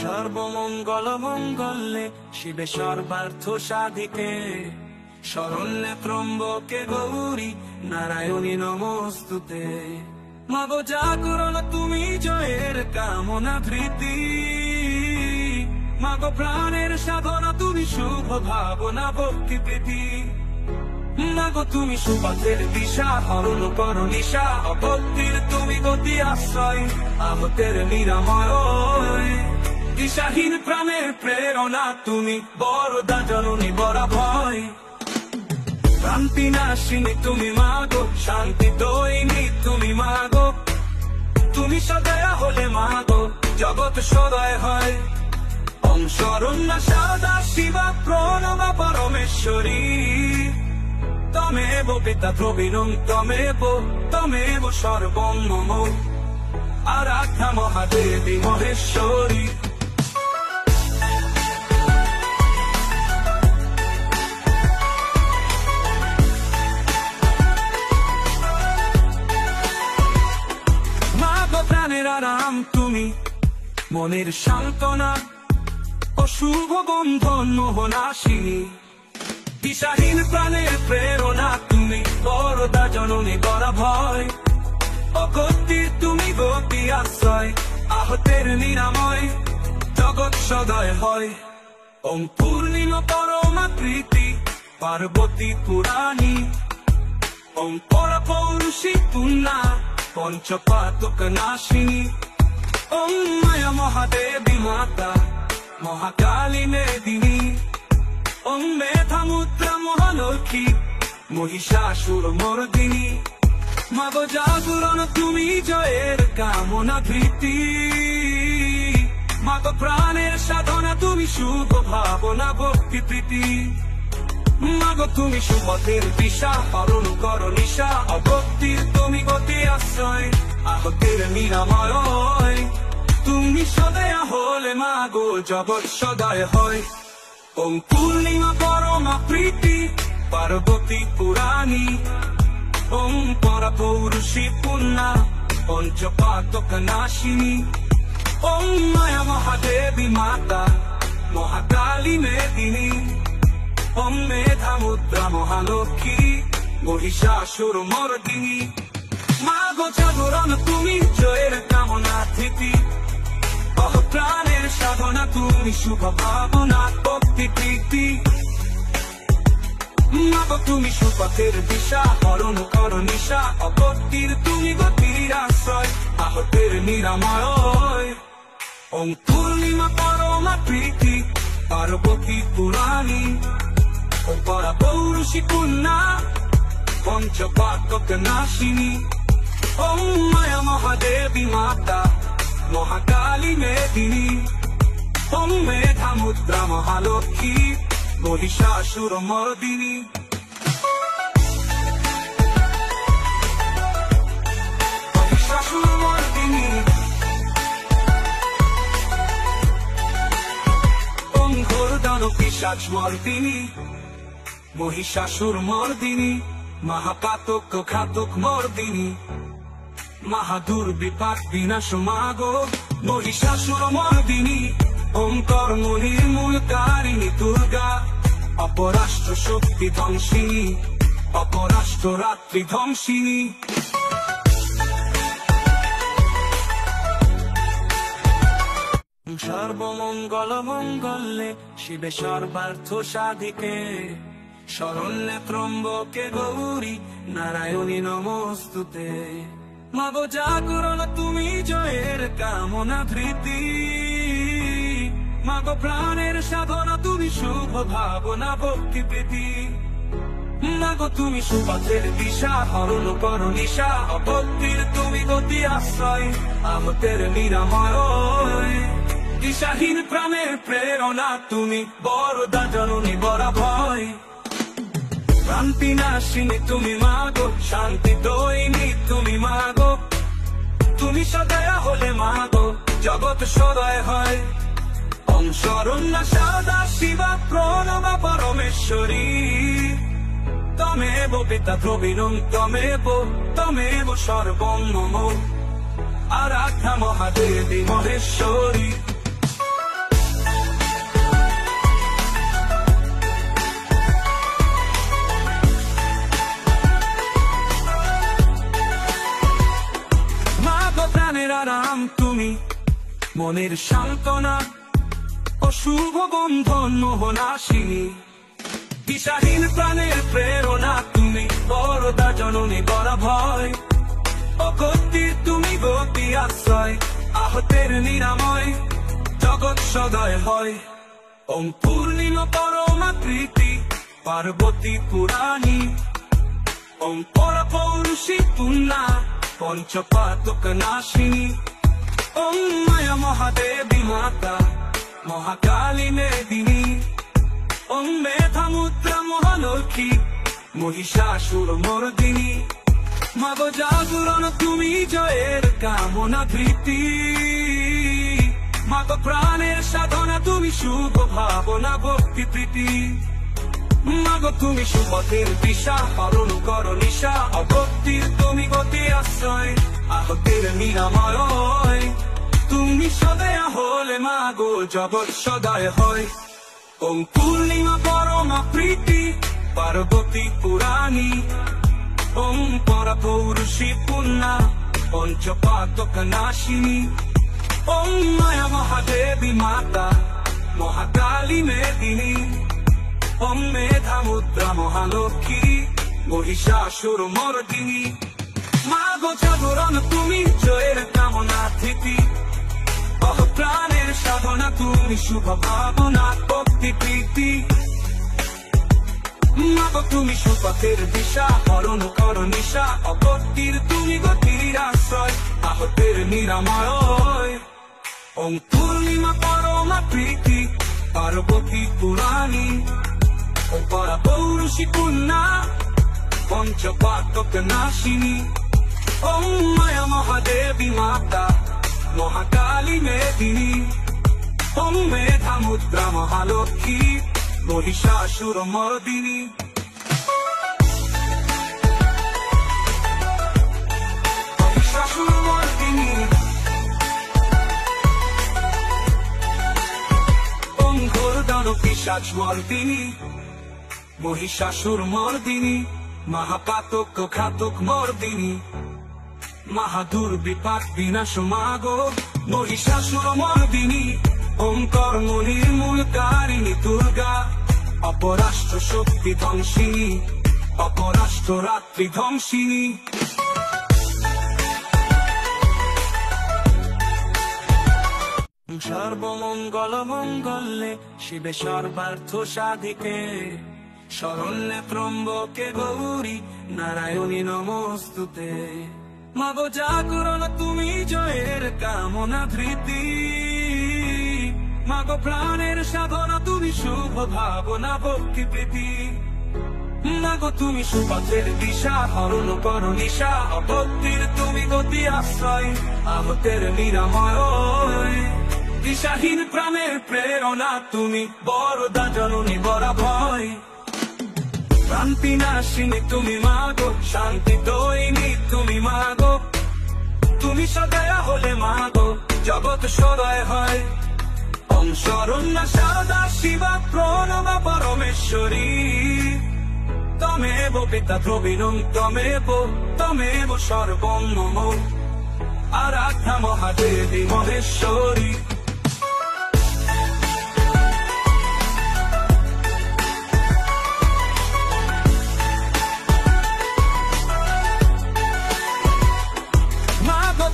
সর্বমঙ্গল মঙ্গলে শিবে সর্বার্থ সাধিকে শরণ্যে ত্রম্বকে গৌরী নারায়ণী নমস্তুতে। মাগো জাগরণ তুমি জয়ের কামনা ধৃতি, মাগো প্রাণের সাধনা তুমি শুভ ভাবনা ভক্তি প্রীতি। মাগো তুমি সুপথের দিশা হরণ করো নিশা, অভক্তির তুমি গতি আশ্রয় আহতের নিরাময়। দিশাহীন প্রাণের প্রেরণা তুমি বরদা জননী বরা ভয়। ক্রান্তি নাশিনী তুমি মাগো, শান্তি দৈনী তুমি মাগো। তুমি সদয়া হলে মাগো জগৎ সদয় হয়। ওম শরণ্য সদা শিবা প্রণমা পরমেশ্বরী। তমেব পিতা প্রবীণং তমেব সর্বং মম। আরাধ্যা মহাদেবী মহেশ্বরী। মাগো প্রাণের আরাম তুমি, মনের সান্ত্বনা, অশুভ বন্ধন মোহনাশিনী। দিশাহীন প্রাণের প্রেরণা তুমি বরদা জননী বরা ভয়। অগতির তুমি গতি আশ্রয় আহতের নিরাময়। জগৎ সদয় হয়। ওম পূর্ণিমা পরমা প্রীতি পার্বতী পুরাণী। ওম পরা পৌরুষী পুণ্যা পঞ্চপাতক নাশিনী। ওম মায়া মহাদেবী মাতা মহাকালী মেদিনী। ওম মেধা মুদ্রা মহালক্ষ্মী মহিষাসুর মর্দিনী। মাগো জাগরণ তুমি জয়ের কামনা ধৃতি, মাগো প্রাণের সাধনা তুমি শুভ ভাবনা ভক্তি প্রীতি। মাগো তুমি সুপথের দিশা হরণ করো নিশা, অভক্তির তুমি গতি আশ্রয় আহতের নিরাময়। তুমি সদয়া হলে মাগো জগৎ সদয় হয়। ওম পূর্ণিমা পরমা প্রীতি পার্বতী পুরাণী। ওম পরা পৌরুষী পুণ্যা পঞ্চপাতক নাশিনী। ওম মায়া মহাদেবী মাতা মহাকালী মেদিনী। ওম মেধা মুদ্রা মহালক্ষ্মী মহিষাসুর মর্দিনী। মাগো জাগরণ তুমি জয়ের কামনা ধৃতি, প্রাণের সাধনা তুমি শুভ ভাবনা ভক্তি প্রীতি। মাগো তুমি সুপথের দিশা হরণ করো নিশা, অভক্তির তুমি গতির আশ্রয় আহতের নিরাময়। ওম পূর্ণিমা পরমা প্রীতি পার্বতী পুরাণী। ওম পরা পৌরুষী পুণ্যা পঞ্চপাতক নাশিনী। ওম মায়া মহাদেবী মাতা মহাকালী মেদিনী। ওম মেধা মুদ্রা মহালক্ষ্মী মহিষাসুর মর্দিনী। মহিষাসুর মর্দিনী। ওম ঘোর দানব পিশাচ মর্দিনী মহিষাসুর মর্দিনী। মহাপাতক ঘাতক মর্দিনী মহাদুর্বিপাক বিনাশ মাগো মহিষাসুর মর্দিনী। ওম কর্ম নির্মূলকারিণী দুর্গা, অপরাষ্ট্র শক্তি ধ্বংসিনী অপরাষ্ট্র রাত্রি ধ্বংসিনী। সর্বমঙ্গল মঙ্গলে শিবে সর্বার্থ সাধিকে শরণ্যে ত্রম্বকে গৌরী নারায়ণী নমস্তুতে। মাগো জাগরণ তুমি জয়ের কামনা ধৃতি, মাগো প্রাণের সাধনা তুমি শুভ ভাবনা ভক্তি প্রীতি। মাগো তুমি সুপথের দিশা হরণ করো নিশা, অভক্তির তুমি গতি আশ্রয় আহতের নিরাময়। দিশাহীন প্রাণের প্রেরণা তুমি বরদা জননী বরা ভয়। ক্রান্তি নাশিনী তুমি মাগো, শান্তি দৈনী তুমি মাগো। তুমি সদয়া হলে মাগো জগৎ সদয় হয়। ওম শরণ্য সদা শিবা প্রণমা পরমেশ্বরী। তমেব পিতা প্রবীণং তমেব সর্বং মম। আরাধ্যা মহাদেবী মহেশ্বরী। মনের সান্ত্বনা, অশুভ বন্ধন মোহনাশিনী, দিশাহীন প্রাণের প্রেরণা তুমি, বরদা জননী বড় ভয়, অগতির তুমি গতি আশ্রয়, আহতের নিরাময়, জগৎ সদয় হয়। ওম পূর্ণিমা পরমা প্রীতি, পার্বতী পুরাণী, ওম পরা পৌরুষী পুণ্যা, পঞ্চপাতক নাশিনী, ওম মায়া মহাদেবী মাতা, মহাকালী মেদিনী, ওম মেধা মুদ্রা মহালক্ষ্মী, মহিষাসুর মর্দিনী, মাগো জাগরণ তুমি জয়ের কামনা ধৃতি, মাগো প্রাণের সাধনা তুমি, শুভ ভাবনা ভক্তি প্রীতি, মাগো তুমি সুপথের দিশা, হরণ করো নিশা, অগতির তুমি গতি আশ্রয়, আহতের নিরাময়, তুমি সদয় হলে মাগো জগৎ সদয় হয়। ওম পূর্ণিমা পরমা প্রীতি, পার্বতী পুরাণী, ওম পরা পৌরুষী পুণ্যা, পঞ্চপাতক নাশিনী, ওম মায়া মহাদেবী মাতা, মহাকালী মেদিনী, ওম মেধা মুদ্রা মহালক্ষ্মী, মহিষাসুর মর্দিনী, মাগো জাগরণ তুমি জয়ের কামনা ধৃতি, প্রাণের সাধনা তুমি, শুভ ভাবনা ভক্তি প্রীতি, মাগো তুমি সুপথের দিশা, হরণ করো নিশা, অগতির তুমি গতির আশ্রয়, আহতের নিরাময়। ওম পূর্ণিমা পরমা প্রীতি, পার্বতী পুরাণী, ওম পরা পৌরুষী পুণ্যা, পঞ্চপাতক নাশিনী, ওম মায়া মহাদেবী মাতা, মহাকালী মেদিনী, ওম মেধা মুদ্রা মহালক্ষ্মী, মহিষাসুর মর্দিনী। মহিষাসুর মর্দিনী, ওম ঘোর দানব পিশাচ মর্দিনী, মহিষাসুর মর্দিনী, মহাপাতক ঘাতক মর্দিনী, মহাদুর্বিপাক বিনাশ মাগো, মহিষাসুর মর্দিনী, ওম কর্ম নির্মূলকারিণী দুর্গা, অপরাষ্ট্র শক্তি ধ্বংসিনী, অপরাষ্ট্র রাত্রি ধ্বংসিনী। সর্বমঙ্গল মঙ্গলে শিবে সর্বার্থ সাধিকে, শরণ্যে ত্রম্বকে গৌরী, নারায়ণী নমস্তুতে, মাগো জাগরণ তুমি জয়ের কামনা ধৃতি, মাগো প্রাণের সাধনা তুমি, শুভ ভাবনা ভক্তি প্রীতি, মাগো তুমি সুপথের দিশা, হরণ করো নিশা, অগতির তুমি গতি আশ্রয়, আহতের নিরাময়, দিশাহীন প্রাণের প্রেরণা তুমি, বরদা জননী বড় ভয়, ক্রান্তি নাশিনী তুমি মাগো, শান্তি দৈনী তুমি মাগো, তুমি সদয় হলে মাগো জগৎ সদয় হয়। ওম শরণ্য সারদা শিবা প্রণমা পরমেশ্বরী, তমেব পিতা দ্রবিণং তমেব সর্বং মম, আরাধ্যা মহাদেবী মহেশ্বরী।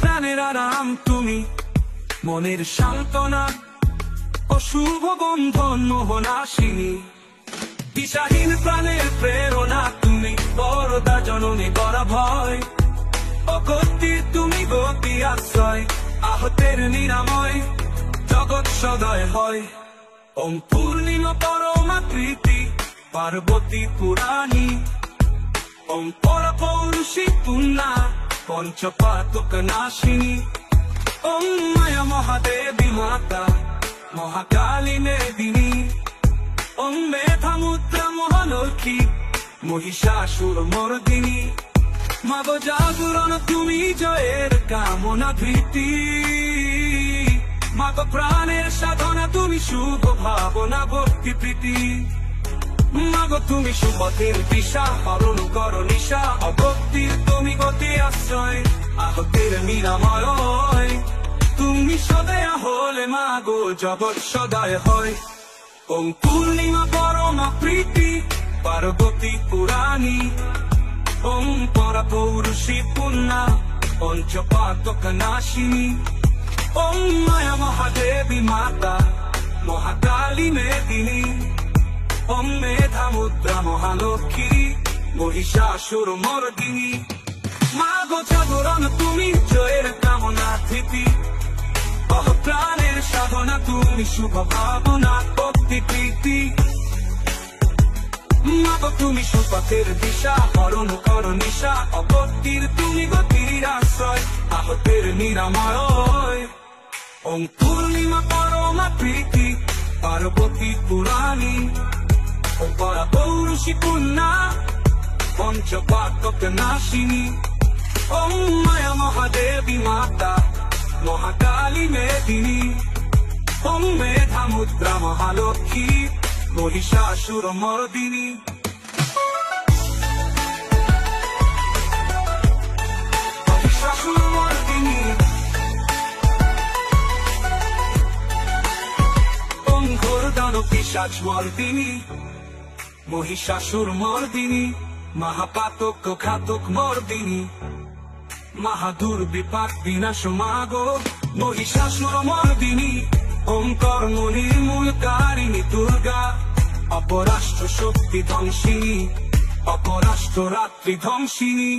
প্রাণের আরাম তুমি, মনের সান্ত্বনা, অশুভ বন্ধন মোহনাশিনী, দিশাহীন প্রাণের প্রেরণা তুমি, বরদা জননী বড় ভয়, অগতির তুমি গতি আশ্রয়, আহতের নিরাময়, জগৎ সদয় হয়। ওম পূর্ণিমা পরমা প্রীতি, পার্বতী পুরাণী, ওম পরা পৌরুষী পুণ্যা, পঞ্চপাতক নাশিনী, ওম মায়া মহাদেবী মাতা, মহাকালী মেদিনী, ওম মেধা মুদ্রা মহালক্ষ্মী, মহিষাসুর মর্দিনী, মাগো জাগরণ তুমি জয়ের কামনা ধৃতি, মাগো প্রাণের সাধনা তুমি, শুভ ভাবনা ভক্তি প্রীতি, মাগো তুমি সুপথের দিশা, হরণ করো নিশা, অগতির তুমি গতি আশ্রয়, আহতের নিরাময়, তুমি সদয়া হলে মাগো জগৎ সদয় হয়। ওম পূর্ণিমা পরমা প্রীতি পার্বতী পুরাণী, ওম পরা পৌরুষী পুণ্যা পঞ্চপাতক নাশিনী, ওম মায়া মহাদেবী মাতা মহাকালী মেদিনী, ওম মেধা মুদ্রা মহালক্ষ্মী মহিষাসুর মর্দিনী। মাগো জাগরণ তুমি জয়ের কামনা ধৃতি, প্রাণের সাধনা তুমি শুভ ভাবনা ভক্তি প্রীতি। মাগো তুমি সুপথের দিশা হরণ কর নিশা, অপত্তির তুমি গতির আশ্রয় আহতের নিরাময়। ওম পূর্ণিমা পরমা প্রীতি পার্বতী পুরাণী, ওম পরা পৌরুষী পুণ্যা পঞ্চপাতক নাশিনী, ওম মায়া মহাদেবী মাতা মহাকালী মেদিনী, ওম মেধা মুদ্রা মহালক্ষ্মী মহিষাসুর মর্দিনী। মহিষাসুর মর্দিনী, ওম ঘোর দানব পিশাচ মর্দিনী, মহিষাসুর মর্দিনী, মহাপাতক ঘাতক মর্দিনী, মহাদুর্বিপাক বিনাশ মাগো মহিষাসুর মর্দিনী। ওম কর্ম নির্মূলকারিণী দুর্গা, অপরাষ্ট্র শক্তি ধ্বংসিনী, অপরাষ্ট্র রাত্রি ধ্বংসিনী।